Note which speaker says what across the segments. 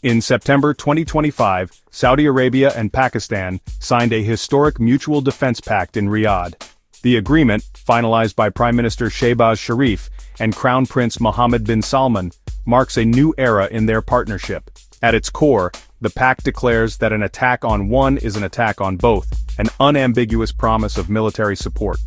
Speaker 1: In September 2025, Saudi Arabia and Pakistan signed a historic mutual defense pact in Riyadh. The agreement, finalized by Prime Minister Shehbaz Sharif and Crown Prince Mohammed bin Salman, marks a new era in their partnership. At its core, the pact declares that an attack on one is an attack on both, an unambiguous promise of military support.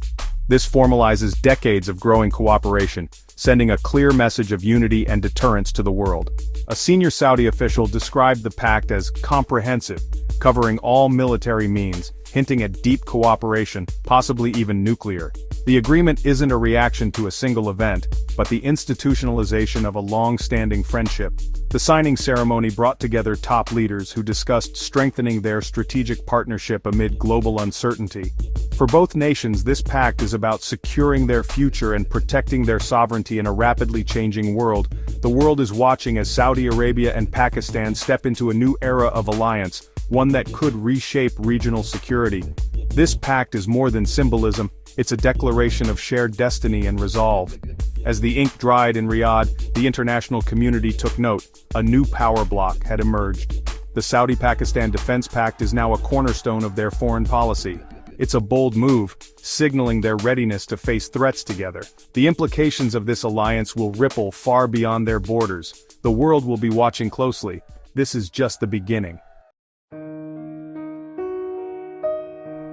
Speaker 1: This formalizes decades of growing cooperation, sending a clear message of unity and deterrence to the world. A senior Saudi official described the pact as comprehensive, covering all military means, hinting at deep cooperation, possibly even nuclear. The agreement isn't a reaction to a single event, but the institutionalization of a long-standing friendship. The signing ceremony brought together top leaders who discussed strengthening their strategic partnership amid global uncertainty. For both nations, this pact is about securing their future and protecting their sovereignty in a rapidly changing world. The world is watching as Saudi Arabia and Pakistan step into a new era of alliance, one that could reshape regional security. This pact is more than symbolism, it's a declaration of shared destiny and resolve. As the ink dried in Riyadh, the international community took note. A new power bloc had emerged. The Saudi-Pakistan Defense Pact is now a cornerstone of their foreign policy. It's a bold move, signaling their readiness to face threats together. The implications of this alliance will ripple far beyond their borders. The world will be watching closely. This is just the beginning.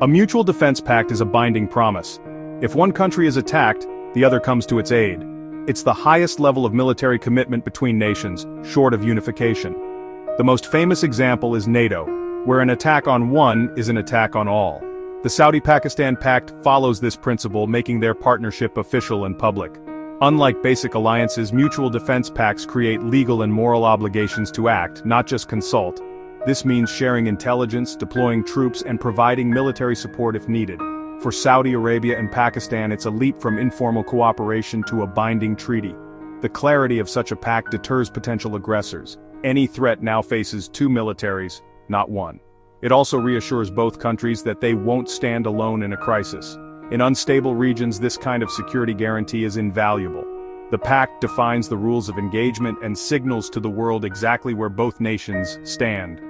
Speaker 1: A mutual defense pact is a binding promise. If one country is attacked, the other comes to its aid. It's the highest level of military commitment between nations, short of unification. The most famous example is NATO, where an attack on one is an attack on all. The Saudi-Pakistan Pact follows this principle, making their partnership official and public. Unlike basic alliances, mutual defense pacts create legal and moral obligations to act, not just consult. This means sharing intelligence, deploying troops, and providing military support if needed. For Saudi Arabia and Pakistan, it's a leap from informal cooperation to a binding treaty. The clarity of such a pact deters potential aggressors. Any threat now faces two militaries, not one. It also reassures both countries that they won't stand alone in a crisis. In unstable regions, this kind of security guarantee is invaluable. The pact defines the rules of engagement and signals to the world exactly where both nations stand.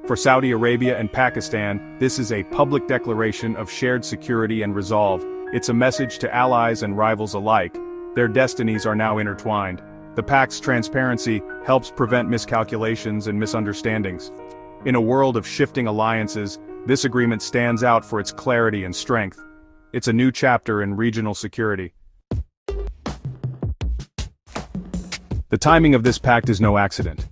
Speaker 1: For Saudi Arabia and Pakistan, this is a public declaration of shared security and resolve. It's a message to allies and rivals alike. Their destinies are now intertwined. The pact's transparency helps prevent miscalculations and misunderstandings. In a world of shifting alliances, this agreement stands out for its clarity and strength. It's a new chapter in regional security. The timing of this pact is no accident.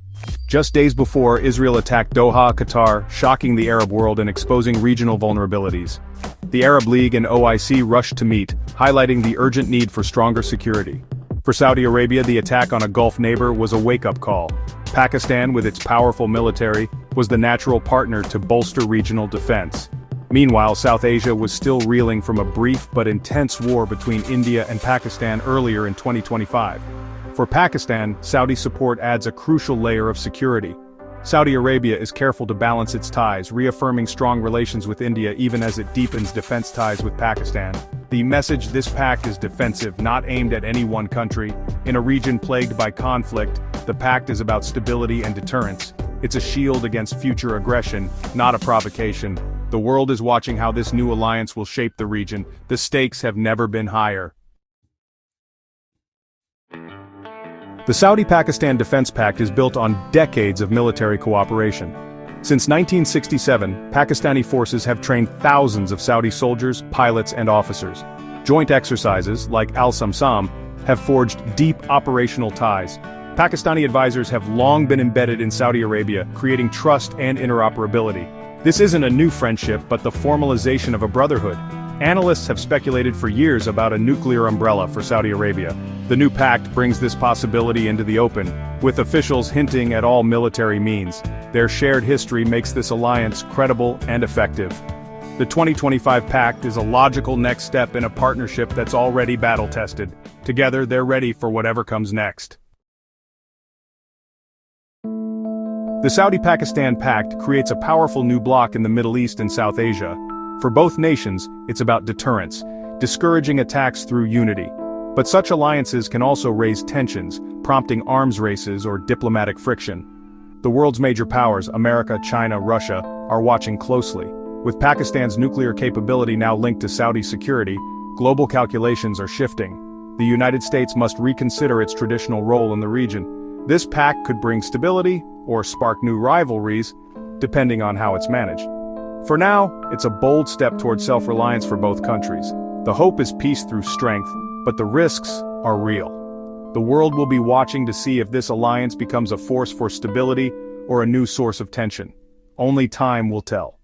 Speaker 1: Just days before, Israel attacked Doha, Qatar, shocking the Arab world and exposing regional vulnerabilities. The Arab League and OIC rushed to meet, highlighting the urgent need for stronger security. For Saudi Arabia, the attack on a Gulf neighbor was a wake-up call. Pakistan, with its powerful military, was the natural partner to bolster regional defense. Meanwhile, South Asia was still reeling from a brief but intense war between India and Pakistan earlier in 2025. For Pakistan, Saudi support adds a crucial layer of security. Saudi Arabia is careful to balance its ties, reaffirming strong relations with India even as it deepens defense ties with Pakistan. The message: this pact is defensive, not aimed at any one country. In a region plagued by conflict, the pact is about stability and deterrence. It's a shield against future aggression, not a provocation. The world is watching how this new alliance will shape the region. The stakes have never been higher. The Saudi-Pakistan Defense Pact is built on decades of military cooperation. Since 1967, Pakistani forces have trained thousands of Saudi soldiers, pilots, and officers. Joint exercises, like Al-Samsam, have forged deep operational ties. Pakistani advisors have long been embedded in Saudi Arabia, creating trust and interoperability. This isn't a new friendship, but the formalization of a brotherhood. Analysts have speculated for years about a nuclear umbrella for Saudi Arabia. The new pact brings this possibility into the open, with officials hinting at all military means. Their shared history makes this alliance credible and effective. The 2025 pact is a logical next step in a partnership that's already battle-tested. Together, they're ready for whatever comes next. The Saudi-Pakistan Pact creates a powerful new bloc in the Middle East and South Asia. For both nations, it's about deterrence, discouraging attacks through unity. But such alliances can also raise tensions, prompting arms races or diplomatic friction. The world's major powers, America, China, Russia, are watching closely. With Pakistan's nuclear capability now linked to Saudi security, global calculations are shifting. The United States must reconsider its traditional role in the region. This pact could bring stability, or spark new rivalries, depending on how it's managed. For now, it's a bold step towards self-reliance for both countries. The hope is peace through strength, but the risks are real. The world will be watching to see if this alliance becomes a force for stability or a new source of tension. Only time will tell.